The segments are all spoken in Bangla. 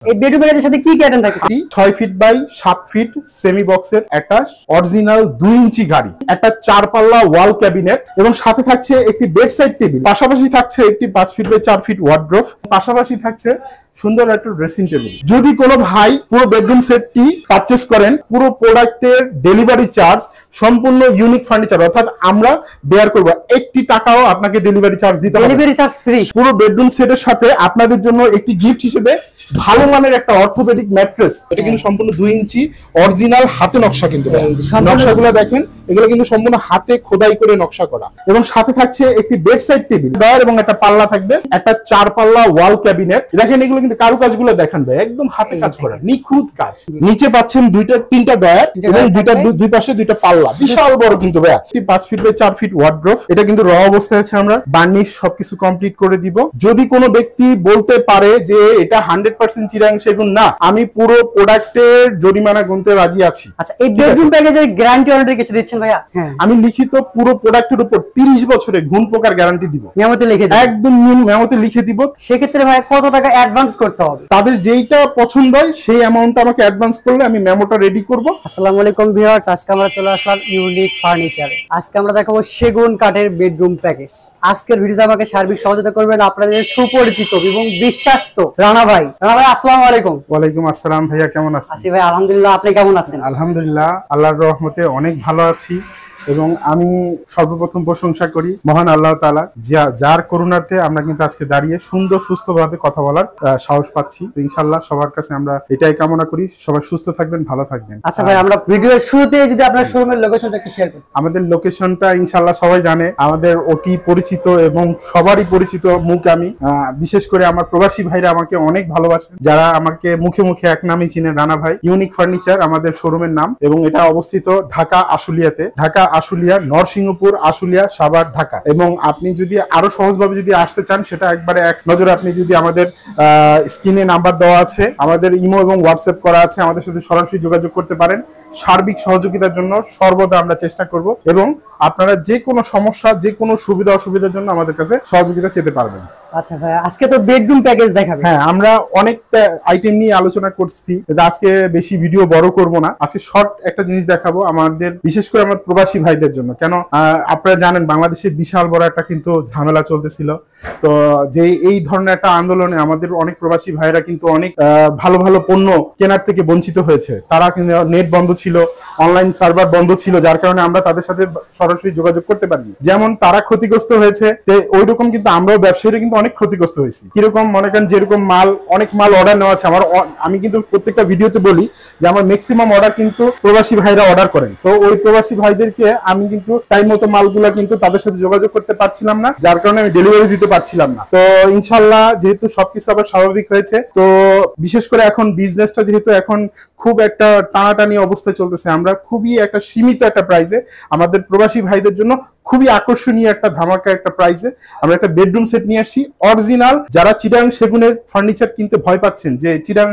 এই বেডরুমের সাথে কি কি আইটেম থাকে? 6 ফিট বাই 7 ফিট সেমি বক্সের একটা অরিজিনাল 2 ইঞ্চি গাড়ি, একটা 4 পাল্লা ওয়াল ক্যাবিনেট এবং সাথে থাকছে একটি বেড সাইড টেবিল, পাশাপাশি থাকছে একটি 5 ফিট বাই 4 ফিট ওয়ার্ড্রোব, পাশাপাশি থাকছে সুন্দর একটা ড্রেসিং টেবিল। যদি কোনো ভাই পুরো বেডরুম সেটটি পারচেজ করেন, পুরো প্রোডাক্টের ডেলিভারি চার্জ সম্পূর্ণ ইউনিক ফার্নিচার অর্থাৎ আমরা বেয়ার করব, 1 টাকাও আপনাকে ডেলিভারি চার্জ দিতে হবে। Delivery charge free. পুরো বেডরুম সেটের সাথে আপনাদের জন্য একটি গিফট হিসেবে ভালো মানের একটা অর্থোপেডিক ম্যাট্রেস, এটা কিন্তু সম্পূর্ণ 2 ইঞ্চি অরিজিনাল হাতে নকশা, কিন্তু নকশাগুলো দেখেন, এগুলো কিন্তু সম্পূর্ণ হাতে খোদাই করে নকশা করা। এবং সাথে থাকছে একটি বেড সাইড টেবিল এবং একটা পাল্লা থাকবে, একটা 4 পাল্লা ওয়াল ক্যাবিনেট। দেখেন এগুলো কিন্তু কারুকাজগুলো দেখেন ভাই, একদম হাতে কাজ করা, নিখুঁত কাজ। নিচে পাচ্ছেন 3টা ডয়ার এবং দুই পাশে 2টা পাল্লা, বিশাল বড় কিন্তু ভাই। 5 ফিট বাই 4 ফিট ওয়ার্ড্রোব, এটা কিন্তু র অবস্থায় আছে, আমরা বার্নিশ সবকিছু কমপ্লিট করে দিব। যদি কোনো ব্যক্তি বলতে পারে যে এটা 100% চিরাং সেগুন না, আমি পুরো প্রোডাক্টের জরিমানা গুনতে রাজি আছি। আচ্ছা, এই বেডরুম প্যাকেজের গ্যারান্টি অলরেডি কিছু দিচ্ছেন ভাইয়া? আমি লিখিত পুরো প্রোডাক্টের উপর 30 বছরের গুণ পোকার গ্যারান্টি দিব, মেমোতে লিখে দিব, একদম মেমোতে লিখে দিব। সেক্ষেত্রে ভাই কত টাকা অ্যাডভান্স করতে হবে? তাদের যেইটা পছন্দ হয় সেই অ্যামাউন্টটা আমাকে অ্যাডভান্স করলে আমি মেমোটা রেডি করব। আসসালামু আলাইকুম ভিউয়ার্স, আজকে আমরা চলে আসলাম ইউনিক ফার্নিচারে। আজকে আমরা দেখাবো সেগুন কাঠের বেডরুম প্যাকেজ। আজকের ভিডিওতে আমাকে সার্বিক সহযোগিতা করবেন আপনাদের সুপরিচিত এবং বিশ্বস্ত রানা ভাই। রানা ভাই আসসালামু আলাইকুম। ওয়ালাইকুম আসসালাম ভাইয়া, কেমন আছেন? আছি ভাই আলহামদুলিল্লাহ, আপনি কেমন আছেন? আলহামদুলিল্লাহ, আল্লাহর রহমতে অনেক ভালো আছি। এবং আমি সর্বপ্রথম প্রশংসা করি মহান আল্লাহ তাআলা, যার করুণার্থে আমরা কিন্তু আজকে দাঁড়িয়ে সুন্দর সুস্থভাবে কথা বলার সাহস পাচ্ছি। ইনশাআল্লাহ সবার কাছে আমরা এটাই কামনা করি, সবাই সুস্থ থাকবেন, ভালো থাকবেন। আচ্ছা ভাই, আমরা ভিডিওর শুরুতে যদি আপনার শোরুমের লোকেশনটা একটু শেয়ার করেন। আমাদের লোকেশনটা ইনশাআল্লাহ সবাই জানে, আমাদের অতি পরিচিত এবং সবারই পরিচিত মুখ আমি। বিশেষ করে আমার প্রবাসী ভাইরা আমাকে অনেক ভালোবাসেন, যারা আমাকে মুখে মুখে এক নামই চিনে, রানা ভাই। ইউনিক ফার্নিচার আমাদের শোরুমের নাম এবং এটা অবস্থিত ঢাকা আশুলিয়াতে, ঢাকা আশুলিয়া, নরসিংহপুর, আশুলিয়া, সাভার, ঢাকা। এবং আপনি যদি আরো সহজভাবে যদি আসতে চান, সেটা একবারে এক নজরে আপনি যদি আমাদের স্ক্রিনে নাম্বার দেওয়া আছে, আমাদের ইমো এবং হোয়াটসঅ্যাপ করা আছে, আমাদের সাথে সরাসরি যোগাযোগ করতে পারেন। সার্বিক সহযোগিতার জন্য সর্বদা আমরা চেষ্টা করব এবং আপনারা যে কোনো সমস্যা, যে কোনো সুবিধা অসুবিধার জন্য আমাদের কাছে সহযোগিতা চেতে পারবেন। আচ্ছা ভাই, আজকে তো বেডরুম প্যাকেজ দেখাবেন। হ্যাঁ, আমরা অনেক আইটেম নিয়ে আলোচনা করছি, আজকে বেশি ভিডিও বড় করব না, আজকে শর্ট একটা জিনিস দেখাবো আমাদের, বিশেষ করে আমার প্রবাসী ভাইদের জন্য। কেন আপনারা জানেন বাংলাদেশে বিশাল বড় একটা কিন্তু ঝামেলা চলতেছিল, তো যে এই ধরনের একটা আন্দোলনে আমাদের অনেক প্রবাসী ভাইরা কিন্তু অনেক ভালো ভালো পণ্য কেনার থেকে বঞ্চিত হয়েছে। তারা কিন্তু নেট বন্ধ ছিল, অনলাইন সার্ভার বন্ধ ছিল, যার কারণে আমরা তাদের সাথে সরাসরি যোগাযোগ করতে পারিনি। যেমন তারা ক্ষতিগ্রস্ত হয়েছে, ওই রকম কিন্তু আমরাও ব্যবসায়ীরা কিন্তু অনেক ক্ষতিগ্রস্ত হয়েছি। কিরকম মনে করেন, যেরকম অনেক মাল অর্ডার নেওয়া আছে, আমি কিন্তু প্রত্যেকটা ভিডিওতে বলি যে আমার ম্যাক্সিমাম অর্ডার কিন্তু প্রবাসী ভাইরা অর্ডার করেন। তো ওই প্রবাসী ভাইদেরকে আমি কিন্তু টাইম মতো মালগুলা কিন্তু তাদের সাথে যোগাযোগ করতে পারছিলাম না, যার কারণে আমি ডেলিভারি দিতে পারছিলাম না। তো ইনশাল্লাহ যেহেতু সবকিছু আবার স্বাভাবিক হয়েছে, তো বিশেষ করে এখন বিজনেসটা যেহেতু এখন খুব একটা টানাটানি অবস্থায় চলতেছে, আমরা খুবই একটা সীমিত একটা প্রাইসে আমাদের প্রবাসী ভাইদের জন্য খুবই আকর্ষণীয় একটা ধামাকা একটা প্রাইসে আমরা একটা বেডরুম সেট নিয়ে আসি অরিজিনাল। যারা চিটাং সেগুনের ফার্নিচার কিনতে ভয় পাচ্ছেন যে চিটাং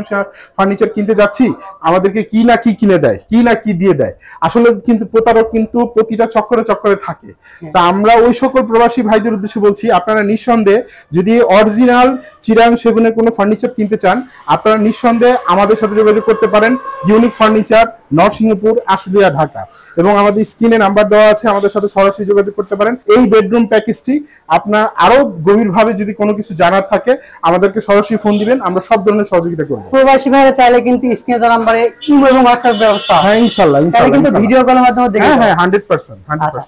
ফার্নিচার কিনতে যাচ্ছি আমাদেরকে কি না কি কিনে দেয়, কি না কি দিয়ে দেয়, আসলে কিন্তু প্রতারক কিন্তু প্রতিটা চক্করে চক্করে থাকে। তা আমরা ওই সকল প্রবাসী ভাইদের উদ্দেশ্যে বলছি, আপনারা নিঃসন্দেহে যদি অরিজিনাল চিটাং সেগুনের কোনো ফার্নিচার কিনতে চান, আপনারা নিঃসন্দেহে আমাদের সাথে যোগাযোগ করতে পারেন। Unique furniture, Narsinghpur, Ashulia, Dhaka. এবং আমাদের স্ক্রিনে নাম্বার দেওয়া আছে, আমাদের সাথে সরাসরি যোগাযোগ করতে পারেন। এই বেডরুম প্যাকেজটি আপনার আরো গভীরভাবে যদি কোনো কিছু জানার থাকে আমাদেরকে সরাসরি ফোন দিবেন, আমরা সব ধরনের সহযোগিতা করব। প্রবাসী ভাইরা চাইলে কিন্তু স্ক্রিনে দেওয়া নম্বরে ইমো এবং হোয়াটসঅ্যাপ ব্যবস্থা আছে। হ্যাঁ ইনশাআল্লাহ, কিন্তু ভিডিও কলের মাধ্যমে দেখে। হ্যাঁ 100%।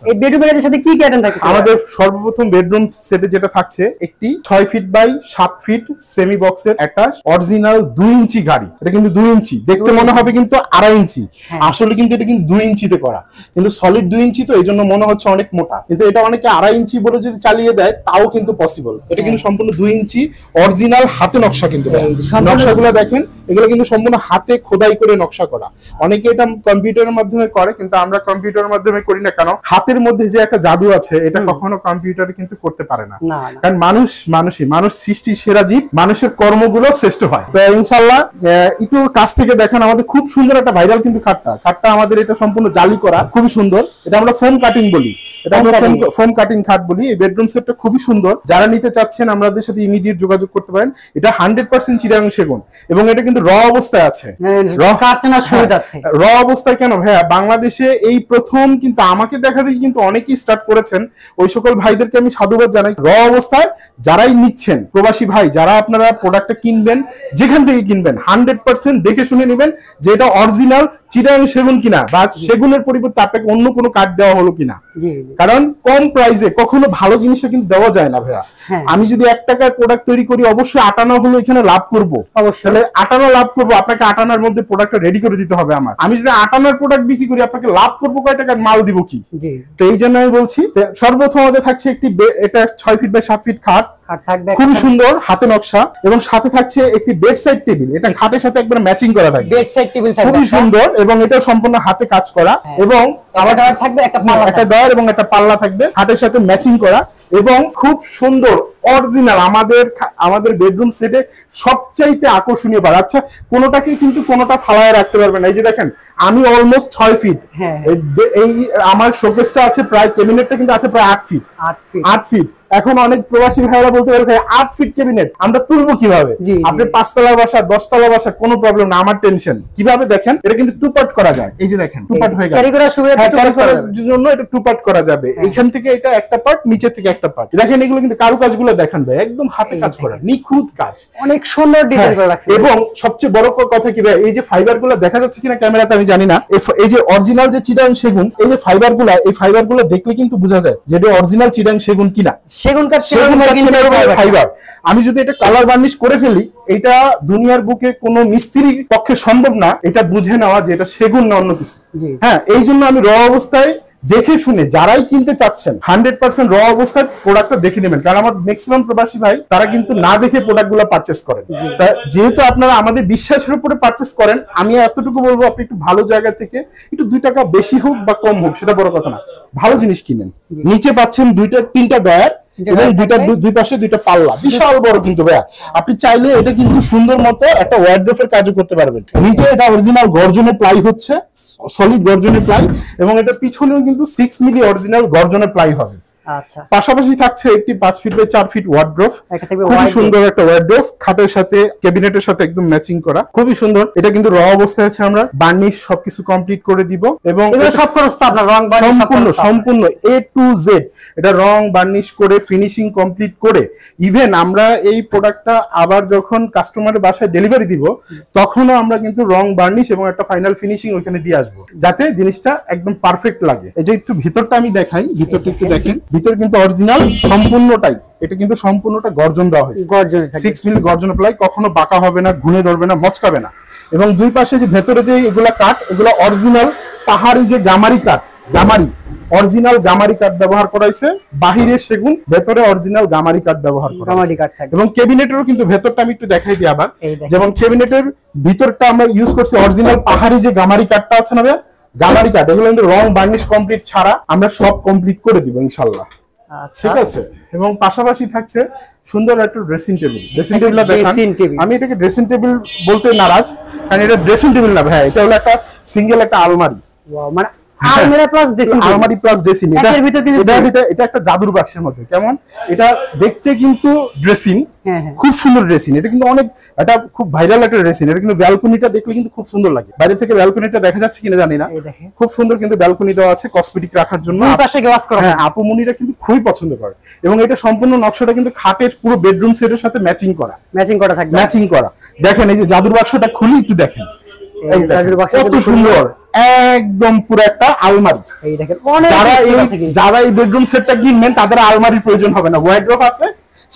এই বেডরুম প্যাকেজের সাথে কি কি আইটেম থাকে? আমাদের সর্বপ্রথম বেডরুম সেটে যেটা থাকছে, একটি 6 ফিট বাই 7 ফিট সেমি বক্সের একটা অরিজিনাল 2 ইঞ্চি গাড়ি। এটা কিন্তু 2 ইঞ্চি, দেখতে মনে হবে কিন্তু 2.5 ইঞ্চি, আসলে কিন্তু এটা কিন্তু 2 ইঞ্চিতে করা, কিন্তু সলিড 2 ইঞ্চি, তো এই জন্য মনে হচ্ছে অনেক মোটা, কিন্তু এটা অনেকে 2.5 ইঞ্চি বলে যদি চালিয়ে দেয় তাও কিন্তু পসিবল। এটা কিন্তু সম্পূর্ণ 2 ইঞ্চি অরিজিনাল হাতে নকশা, কিন্তু নকশাগুলো দেখেন, এগুলো কিন্তু সম্পূর্ণ হাতে খোদাই করে নকশা করা। অনেকে এটা কম্পিউটারের মাধ্যমে করে, কিন্তু আমরা কম্পিউটারের মাধ্যমে করি না। কেন? হাতের মধ্যে যে একটা জাদু আছে, এটা কখনো কম্পিউটারে কিন্তু করতে পারে না। কারণ মানুষ সৃষ্টির সেরা জীব, মানুষের কর্মগুলো শ্রেষ্ঠ হয়। তো ইনশাআল্লাহ একটু কাছ থেকে দেখেন, আমাদের খুব সুন্দর একটা ভাইরাল কিন্তু খাটটা আমাদের এটা সম্পূর্ণ জালি করা, খুবই সুন্দর। এটা আমরা ফোম কাটিং বলি, এটা আমরা ফোম কাটিং খাট বলি। এই বেডরুম সেটটা খুবই সুন্দর। যারা নিতে চাচ্ছেন আমাদের সাথে ইমিডিয়েট যোগাযোগ করতে পারেন। এটা 100% চিটাগাং সেগুন এবং এটা কিন্তু র অবস্থায় আছে। র অবস্থায় কেন ভাইয়া? বাংলাদেশে এই প্রথম কিন্তু আমাকে দেখা দেখি কিন্তু অনেকেই স্টার্ট করেছেন। ওই সকল ভাইদেরকে আমি সাধুবাদ জানাই। র অবস্থায় যারাই নিচ্ছেন, প্রবাসী ভাই যারা আপনারা প্রোডাক্টটা কিনবেন, যেখান থেকে কিনবেন 100% দেখে শুনে নেবেন যে এটা অরিজিনাল চিটাগাং সেগুন কিনা, বা সেগুনের পরিবর্তে আপনাকে অন্য কোনো কাঠ দেওয়া হলো কিনা। কারণ কম প্রাইসে কখনো ভালো জিনিসটা কিন্তু দেওয়া যায় না ভাইয়া। আমি যদি 1 টাকার প্রোডাক্ট তৈরি করি, অবশ্যই 8 আনা হলো এখানে লাভ করব। তাহলে 8 আনা লাভ করবো, আপনাকে 8 আনার মধ্যে প্রোডাক্টটা রেডি করে দিতে হবে আমার। আমি যদি 8 আনার প্রোডাক্ট বিক্রি করি, আপনাকে লাভ করবো কয় টাকার, মাল দিব কি? তো এই জন্য আমি বলছি সর্বপ্রথম আমাদের থাকছে একটি, এটা 6 ফিট বাই 7 ফিট খাট থাকবে, খুবই সুন্দর হাতে নকশা, এবং সাথে থাকছে একটি বেড সাইড টেবিল। এটা খাটের সাথে একবার ম্যাচিং করা থাকবে, বেড সাইড টেবিল থাকবে, খুবই সুন্দর, এবং এটা সম্পূর্ণ হাতে কাজ করা। এবং আমার থাকবে একটা ডয়ার এবং একটা পাল্লা থাকবে খাটের সাথে ম্যাচিং করা, এবং খুব সুন্দর অরিজিনাল আমাদের বেডরুম সেটে সবচাইতে আকর্ষণীয় বার। আচ্ছা, কোনোটাকে কিন্তু কোনোটা ফালায় রাখতে পারবেন না। এই যে দেখেন, আমি অলমোস্ট 6 ফিট, এই আমার শোকেসটা আছে প্রায়, ক্যাবিনেটটা কিন্তু আছে প্রায় 8 ফিট। এখন অনেক প্রবাসী ভাইরা বলতে পারে 8 ফিট ক্যাবিনেট আমরা তুলবো কিভাবে? আপনি 5 তলা বাসা 10 তলা বাসা কোনো প্রবলেম না, আমার টেনশন কিভাবে? দেখেন, এটা কিন্তু 2 পার্ট করা যায়। এই যে দেখেন 2 পার্ট হয়ে গেল, ক্যারি করার জন্য এটা 2 পার্ট করা যাবে। এখান থেকে এটা একটা পার্ট, নিচে থেকে একটা পার্ট। দেখেন এগুলো কিন্তু কারুকাজগুলো দেখেন ভাই, একদম হাতে কাজ করা, নিখুঁত কাজ, অনেক সুন্দর ডিজাইন করে রাখছে। এবং সবচেয়ে বড় কথা কি ভাই, এই যে ফাইবারগুলো দেখা যাচ্ছে কিনা ক্যামেরাতে আমি জানি না, এই যে অরিজিনাল যে চিটাগাং সেগুন, এই যে ফাইবারগুলো দেখলে কিন্তু বোঝা যায় যে এটা অরিজিনাল চিটাগাং সেগুন কিনা। সেগুন কাঠ ফাইবার। আমি যদি এটা কালার বার্নিশ করে ফেলি, এটা দুনিয়ার বুকে কোনো মিস্ত্রির পক্ষে সম্ভব না এটা বুঝে নেওয়া যে এটা সেগুন না অন্য কিছু। হ্যাঁ, এই জন্য আমি র অবস্থায় দেখে শুনে যারাই কিনতে চাচ্ছেন 100% র অবস্থায় প্রোডাক্টটা দেখে নেবেন। কারণ আমার ম্যাক্সিমাম প্রবাসী ভাই তারা কিন্তু না দেখে প্রোডাক্টগুলো পারচেস করেন। যেহেতু আপনারা আমাদের বিশ্বাসের উপরে পারচেস করেন, আমি এতটুকু বলবো, আপনি একটু ভালো জায়গা থেকে, একটু 2 টাকা বেশি হোক বা কম হোক সেটা বড় কথা না, ভালো জিনিস কিনেন। নিচে পাচ্ছেন 2-3টা ডয়ার এবং দুই পাশে 2টা পাল্লা, বিশাল বড় কিন্তু ভাইয়া। আপনি চাইলে এটা কিন্তু সুন্দর মতো একটা ওয়ার্ড্রোফের কাজও করতে পারবেন। নিচে এটা অরিজিনাল গর্জনের প্লাই হচ্ছে, সলিড গর্জনের প্লাই, এবং এটা পিছনেও কিন্তু 6 মিলি অরিজিনাল গর্জনের প্লাই হবে। আচ্ছা, পাশাপাশি থাকছে একটি 5 ফিট বাই 4 ফিট ওয়ার্ড্রোব, খুবই সুন্দর একটা ওয়ার্ড্রোব, খাটের সাথে ক্যাবিনেটের সাথে একদম ম্যাচিং করা, খুবই সুন্দর। এটা কিন্তু র অবস্থায় আছে, আমরা বার্নিশ সবকিছু কমপ্লিট করে দিব, এবং এটা সব খরচ আপনার রং বার্নিশ সম্পূর্ণ A to Z, এটা রং বার্নিশ করে ফিনিশিং কমপ্লিট করে, ইভেন আমরা এই প্রোডাক্টটা আবার যখন কাস্টমারের বাসায় ডেলিভারি দিব, তখনও আমরা কিন্তু রং বার্নিশ এবং একটা ফাইনাল ফিনিশিং ওখানে দিয়ে আসবো, যাতে জিনিসটা একদম পারফেক্ট লাগে। এই যে একটু ভিতরটা আমি দেখাই, ভিতরটা একটু দেখেন, ভিতর কিন্তু অরিজিনাল সম্পূর্ণটাই, এটা কিন্তু সম্পূর্ণটা গর্জন দেওয়া হয়েছে, 6 মিলি গর্জন প্লাই, কখনো বাঁকা হবে না, ঘুরে ধরবে না, মচকাবে না। এবং দুই পাশে যে ভেতরে যে এগুলা কাঠ, এগুলো অরিজিনাল পাহাড়ি যে গামারি কাঠ, অরিজিনাল গামারি কাঠ ব্যবহার করা হয়েছে, বাহিরে সেগুন, ভেতরে অরিজিনাল গামারি কাঠ ব্যবহার করা হয়েছে। এবং ক্যাবিনেটেরও কিন্তু ভেতরটা আমি একটু দেখাই দিই আবার, যেমন ক্যাবিনেটের ভিতরটা আমরা ইউজ করছি অরিজিনাল পাহাড়ি যে গামারি কাঠটা আছে না, গামারি কাঠ, এগুলো কিন্তু রং বার্নিশ কমপ্লিট ছাড়া আমরা সব কমপ্লিট করে দিব ইনশাআল্লাহ। ঠিক আছে, এবং পাশাপাশি থাকছে সুন্দর একটা ড্রেসিং টেবিল। ড্রেসিং টেবিলটা দেখেন, আমি এটাকে ড্রেসিং টেবিল বলতে নারাজ, কারণ এটা ড্রেসিং টেবিল না ভাই, এটা হলো একটা সিঙ্গেল একটা আলমারি, মানে আলমারি প্লাস ড্রেসিং, আলমারি প্লাস ড্রেসিং। এটার ভিতর কিন্তু এটা একটা জাদুর বাক্সের মধ্যে, কেমন এটা দেখতে কিন্তু ড্রেসিং, খুব সুন্দর ড্রেসিং। এটা কিন্তু অনেক, এটা খুব ভাইরাল একটা ড্রেসিং। এটা কিন্তু ব্যালকনিটা দেখলে কিন্তু খুব সুন্দর লাগে, বাইরে থেকে ব্যালকনিটা দেখা যাচ্ছে কিনা জানি না, খুব সুন্দর কিন্তু ব্যালকনি দেওয়া আছে কসমেটিক রাখার জন্য, দুই পাশে গ্লাস করা। হ্যাঁ, আপু মুনিরা কিন্তু খুবই পছন্দ করে, এবং এটা সম্পূর্ণ নকশাটা কিন্তু খাটের পুরো বেডরুম সেটের সাথে ম্যাচিং করা থাকবে, ম্যাচিং করা। দেখেন এই যে জাদুর বাক্সটা খুলি একটু দেখেন, কত সুন্দর, একদম পুরো একটা আলমারি। যারা এই বেডরুম সেটটা কিনবেন তাদের আলমারির প্রয়োজন হবে না, ওয়ার্ড্রোব আছে,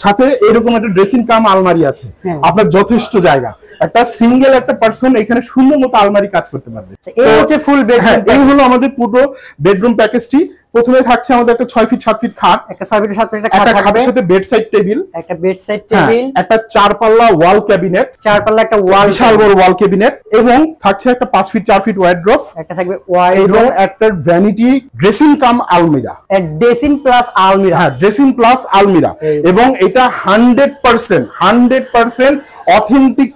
সাথে এরকম একটা ড্রেসিং কাম আলমারি আছে, আপনার যথেষ্ট জায়গা, একটা সিঙ্গেল একটা পার্সন এখানে সুন্দর মতো আলমারি কাজ করতে পারবে। এই হচ্ছে ফুল বেডরুম, এই হলো আমাদের পুরো বেডরুম প্যাকেজটি। প্রথমে থাকছে আমাদের একটা 6 ফিট 7 ফিট খাট, একটা 6 ফিট 7 ফিট একটা খাট একটা থাকবে, খাটের সাথে বেড সাইড টেবিল, একটা বেড সাইড টেবিল, একটা 4 পাল্লা ওয়াল ক্যাবিনেট, 4 পাল্লা একটা ওয়াল, বিশাল বড় ওয়াল ক্যাবিনেট, এবং থাকছে একটা 5 ফিট 4 ফিট ওয়ার্ড্রোব, একটা থাকবে এবং ওয়ার্ড্রোব, একটা ভ্যানিটি ড্রেসিং কাম আলমিরা, ড্রেসিং প্লাস আলমিরা। হ্যাঁ, ড্রেসিং প্লাস আলমিরা। এবং এটা 100% অথেন্টিক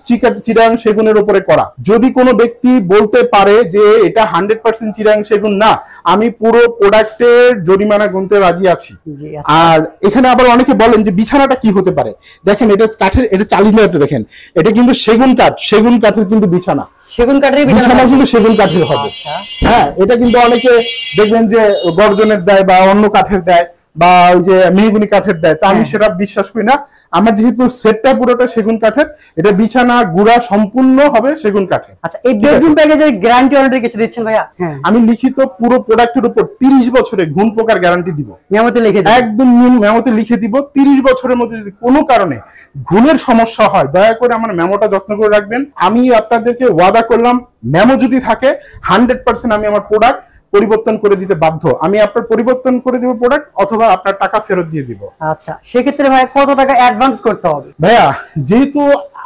চিটাং সেগুনের উপরে করা। যদি কোনো ব্যক্তি বলতে পারে যে এটা 100% চিটাং সেগুন না, আমি পুরো প্রোডাক্টের জরিমানা গুনতে রাজি আছি। আর এখানে আবার অনেকে বলেন যে বিছানাটা কি হতে পারে, দেখেন এটা কাঠের, এটা চালিয়ে দেখেন এটা কিন্তু সেগুন কাঠের কিন্তু বিছানা, সেগুন কাঠের বিছানা কিন্তু সেগুন কাঠের হবে। হ্যাঁ, এটা কিন্তু অনেকে দেখবেন যে গর্জনের দেয় বা অন্য কাঠের দেয় বা ওই যে মেহগুনি কাঠের দেয়, তা আমি সেটা বিশ্বাস করি না। আমার যেহেতু সেটটা পুরোটা সেগুন কাঠের, এটা বিছানা গুড়া সম্পূর্ণ হবে সেগুন কাঠের। আচ্ছা, এই বেডরুম প্যাকেজের গ্যারান্টি অলরেডি কিছু দিচ্ছেন ভাইয়া? আমি লিখিত পুরো প্রোডাক্টের উপর 30 বছরের ঘুণ পোকার গ্যারান্টি দিব, মেমোতে লিখে দিব, একদম মেমোতে লিখে দিব। 30 বছরের মধ্যে যদি কোনো কারণে ঘুণের সমস্যা হয়, দয়া করে আমার মেমোটা যত্ন করে রাখবেন। আমি আপনাদেরকে ওয়াদা করলাম, মেমো যদি থাকে 100% আমি আমার প্রোডাক্ট পরিবর্তন করে দিতে বাধ্য। আমি আপনার পরিবর্তন করে দিব প্রোডাক্ট, অথবা আপনার টাকা ফেরত দিয়ে দিব। আচ্ছা, সেক্ষেত্রে ভাই কত টাকা অ্যাডভান্স করতে হবে? ভাইয়া, যেহেতু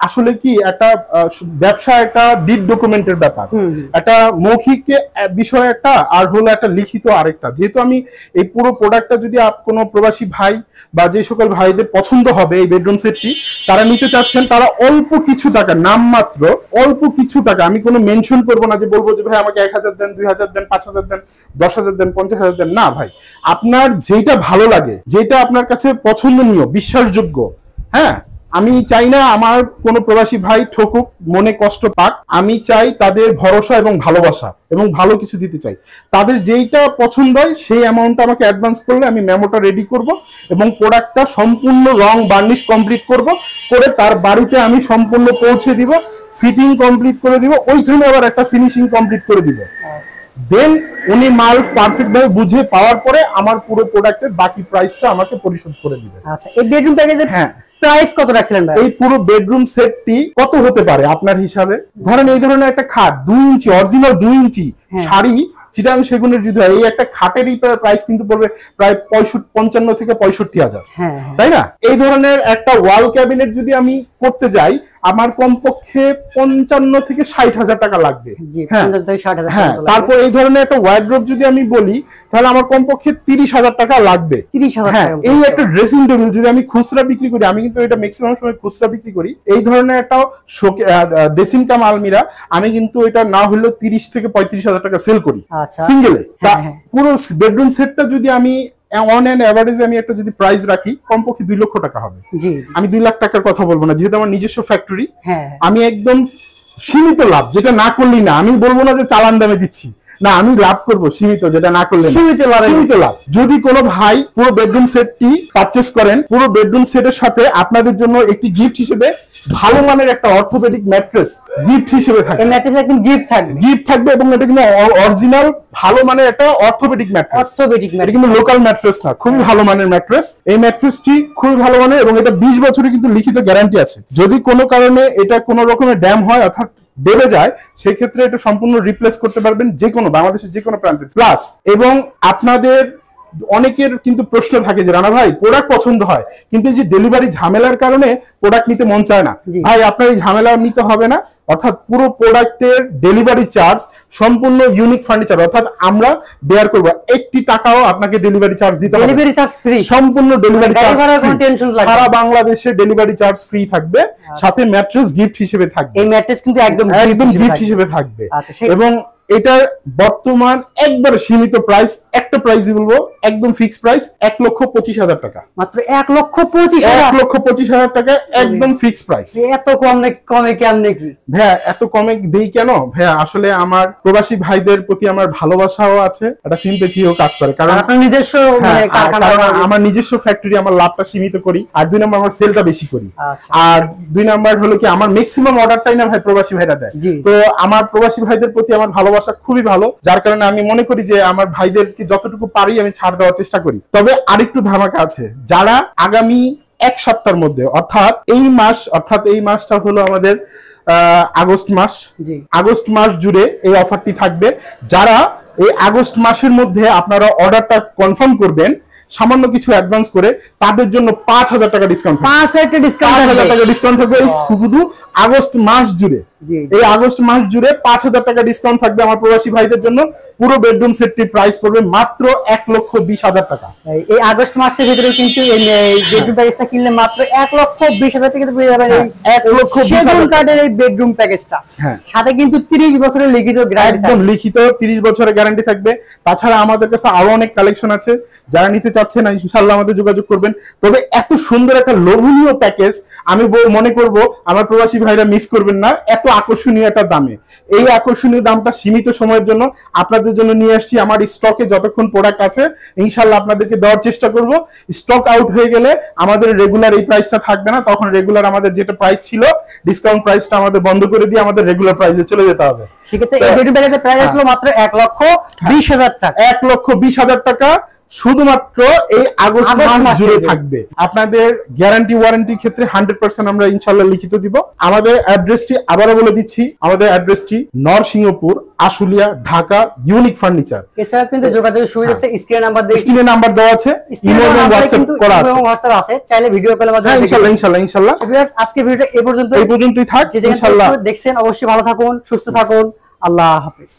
আসলে কি একটা ব্যবসা, একটা ডিড ডকুমেন্টের ব্যাপার, একটা মৌখিক বিষয় একটা, আর হলো একটা লিখিত আরেকটা। যেহেতু আমি এই পুরো প্রোডাক্টটা যদি কোনো প্রবাসী ভাই বা যে সকল ভাইদের পছন্দ হবে এই বেডরুম সেটটি, তারা নিতে চাচ্ছেন, তারা অল্প কিছু টাকা, নামমাত্র অল্প কিছু টাকা, আমি কোনো মেনশন করবো না যে বলবো যে ভাই আমাকে 1000 দেন, 2000 দেন, 5000 দেন, 10,000 দেন, 50,000 দেন, না ভাই, আপনার যেটা ভালো লাগে, যেটা আপনার কাছে পছন্দনীয়, বিশ্বাসযোগ্য। হ্যাঁ, আমি চাই না আমার কোনো প্রবাসী ভাই ঠকুক, মনে কষ্ট পাক। আমি চাই তাদের ভরসা এবং ভালোবাসা, এবং ভালো কিছু দিতে চাই। তাদের যেইটা পছন্দ হয় সেই অ্যামাউন্টটা আমাকে অ্যাডভান্স করলে আমি মেমোটা রেডি করব, এবং প্রোডাক্টটা সম্পূর্ণ রং বার্নিশ কমপ্লিট করব, করে তার বাড়িতে আমি সম্পূর্ণ পৌঁছে দিব, ফিটিং কমপ্লিট করে দিব, ওইখানে আবার একটা ফিনিশিং কমপ্লিট করে দিব। দেন উনি মাল পারফেক্ট ভাবে বুঝে পাওয়ার পরে আমার পুরো প্রোডাক্টের বাকি প্রাইসটা আমাকে পরিশোধ করে দিবে। আচ্ছা, এই বেডরুম প্যাকেজের প্রাইস কত রাখছিলেন ভাই? এই পুরো বেডরুম সেটটি কত হতে পারে আপনার হিসাবে? ধরেন এই ধরনের একটা খাট 2 ইঞ্চি, অরিজিনাল 2 ইঞ্চি শাড়ি চিটাং সেগুনের যদি হয়, এই একটা খাটেরই প্রাইস কিন্তু পড়বে প্রায় 55 থেকে 65,000, তাই না? এই ধরনের একটা ওয়াল ক্যাবিনেট যদি আমি করতে যাই, আমার কমপক্ষে 55 থেকে 60,000 টাকা লাগবে। হ্যাঁ, তারপর এই ধরনের একটা ওয়ার্ড্রোব যদি আমি বলি, তাহলে আমার কমপক্ষে 30,000 টাকা লাগবে। 30,000 টাকা। এই একটা ড্রেসিং টেবিল যদি আমি খুচরা বিক্রি করি, আমি কিন্তু এটা ম্যাক্সিমাম সময় খুচরা বিক্রি করি, এই ধরনের একটা ড্রেসিং কাম আলমিরা আমি কিন্তু এটা না হলেও 30 থেকে 35,000 টাকা সেল করি সিঙ্গেলে। পুরো বেডরুম সেটটা যদি আমি অন এন্ড এভারেজ আমি একটা যদি প্রাইস রাখি, কমপক্ষে 2 লক্ষ টাকা হবে। আমি 2 লাখ টাকার কথা বলবো না, যেহেতু আমার নিজস্ব ফ্যাক্টরি। আমি একদম সীমিত লাভ, যেটা না করলি না, আমি বলবো না যে চালান দামে দিচ্ছি, না, আমি লাভ করব সীমিত, যেটা না করলে সীমিত লাভ। যদি কোনো ভাই পুরো বেডরুম সেটটি পারচেজ করেন, পুরো বেডরুম সেটের সাথে আপনাদের জন্য একটি গিফট হিসেবে ভালো মানের একটা অর্থোপেডিক ম্যাট্রেস গিফট হিসেবে থাকবে। এই ম্যাট্রেস একদম গিফট থাকবে, এবং এটা কিন্তু অরিজিনাল ভালো মানের একটা অর্থোপেডিক ম্যাট্রেস। এটা কিন্তু লোকাল ম্যাট্রেস না, খুবই ভালো মানের ম্যাট্রেস। এই ম্যাট্রেসটি খুবই ভালো মানের, এবং এটা 20 বছরের কিন্তু লিখিত গ্যারান্টি আছে। যদি কোনো কারণে এটা কোনো রকমের ড্যাম হয়, অর্থাৎ দেবে যায়, সেই ক্ষেত্রে এটা সম্পূর্ণ রিপ্লেস করতে পারবেন যে কোনো বাংলাদেশের যে কোনো প্রান্তে। প্লাস এবং আপনাদের অনেকের কিন্তু প্রশ্ন থাকে যে রানা ভাই প্রোডাক্ট পছন্দ হয়, কিন্তু যে ডেলিভারি ঝামেলার কারণে প্রোডাক্ট নিতে মন চায় না। ভাই, আপনার এই ঝামেলা নিতে হবে না, অর্থাৎ পুরো প্রোডাক্টের ডেলিভারি চার্জ সম্পূর্ণ ইউনিক ফার্নিচার, অর্থাৎ আমরা বেয়ার করব, 1 টাকাও আপনাকে ডেলিভারি চার্জ দিতে হবে। ডেলিভারি চার্জ ফ্রি, সম্পূর্ণ ডেলিভারি চার্জ, সারা বাংলাদেশে ডেলিভারি চার্জ ফ্রি থাকবে, সাথে ম্যাট্রেস গিফট হিসেবে থাকবে। এই ম্যাট্রেস কিন্তু একদম গিফট হিসেবে থাকবে। এবং এটার বর্তমান একবার সীমিত প্রাইস, একটা প্রাইসই বলবো, একদম ফিক্সড প্রাইস 1,25,000 টাকা, মাত্র 1,25,000, 1,25,000 টাকা একদম ফিক্সড প্রাইস। এত কমে কেমনে কি ভাইয়া? এত কমে দেই কেন ভাইয়া? আসলে আমার প্রবাসী ভাইদের প্রতি আমার ভালোবাসাও আছে, একটা সিম্প্যাথিও কাজ করে, কারণ আপনার নিজস্ব আমার নিজস্ব ফ্যাক্টরি, আমার লাভটা সীমিত করি, আর 2 নম্বর আমার সেলটা বেশি করি, আর 2 নম্বর হলো কি আমার ম্যাক্সিমাম অর্ডারটাই না ভাই প্রবাসী ভাইরা দেয়। তো আমার প্রবাসী ভাইদের প্রতি আমার ভালোবাসা খুবই ভালো, যার কারণে আমি মনে করি যে আমার ভাইদেরকে যতটুকু পারি আমি ছাড় দেওয়ার চেষ্টা করি। তবে আরেকটু ধামাকা আছে, যারা আগামী এক সপ্তাহের মধ্যে, অর্থাৎ এই মাসটা হলো আমাদের আগস্ট মাস। জি। আগস্ট মাস জুড়ে এই অফারটি থাকবে। যারা এই আগস্ট মাসের মধ্যে আপনারা অর্ডারটা কনফার্ম করবেন সামান্য কিছু অ্যাডভান্স করে, তাদের জন্য 5,000 টাকা ডিসকাউন্ট, 5,000 ডিসকাউন্ট, 5,000 টাকা ডিসকাউন্ট থাকবে এই শুধু আগস্ট মাস জুড়ে। এই আগস্ট মাস জুড়ে 5,000 টাকা ডিসকাউন্ট থাকবে আমার প্রবাসী ভাইদের জন্য। পুরো বেডরুম সেটটির প্রাইস পড়বে মাত্র 1,20,000 টাকা। এই আগস্ট মাসের ভিতরে কিন্তু এই বেডরুম প্যাকেজটা কিনলে মাত্র 1,20,000 টাকাতে পেয়ে যাবেন এই 1,20,000 কার্ডের এই বেডরুম প্যাকেজটা। সাথে কিন্তু 30 বছরের লিখিত গ্যারান্টি, একদম লিখিত 30 বছরের গ্যারান্টি থাকবে। তাছাড়া আমাদের কাছে আরো অনেক কালেকশন আছে, যারা নিতে চাচ্ছেন ইনশাআল্লাহ আমাদের যোগাযোগ করবেন। তবে এত সুন্দর একটা লোভনীয় প্যাকেজ আমি মনে করব আমার প্রবাসী ভাইরা মিস করবেন না, এত আকর্ষণীয় একটা দামে। এই আকর্ষণীয় দামটা সীমিত সময়ের জন্য আপনাদের জন্য নিয়ে আসছি। আমার স্টকে যতক্ষণ প্রোডাক্ট আছে ইনশাআল্লাহ আপনাদেরকে দেওয়ার চেষ্টা করব। স্টক আউট হয়ে গেলে আমাদের রেগুলার এই প্রাইসটা থাকবে না, তখন রেগুলার আমাদের যেটা প্রাইস ছিল ডিসকাউন্ট প্রাইসটা আমাদের বন্ধ করে দিয়ে আমাদের রেগুলার প্রাইসে চলে যেতে হবে। সেক্ষেত্রে এই বেডরুম প্যাকেজের প্রাইস আসলো মাত্র 1,20,000 টাকা। 1,20,000 টাকা শুধুমাত্র এই আগস্ট মাস জুড়ে থাকবে। আপনাদের গ্যারান্টি ওয়ারেন্টির ক্ষেত্রে 100% আমরা ইনশাআল্লাহ লিখিত দিব। আমাদের অ্যাড্রেসটি আবারও বলে দিচ্ছি, আমাদের অ্যাড্রেসটি নরসিংহপুর, আশুলিয়া, ঢাকা, ইউনিক ফার্নিচার। এছাড়া কিন্তু যোগাযোগের সুবিধাতে স্ক্রিনে নাম্বার দেওয়া আছে, ইমো এবং হোয়াটসঅ্যাপ করা আছে, হোয়াটসঅ্যাপ আছে, চাইলে ভিডিও কলের মাধ্যমে ইনশাআল্লাহ। আজকে ভিডিওটা এই পর্যন্তই থাক। ইনশাআল্লাহ দেখছেন, অবশ্যই ভালো থাকুন, সুস্থ থাকুন। আল্লাহ হাফেজ।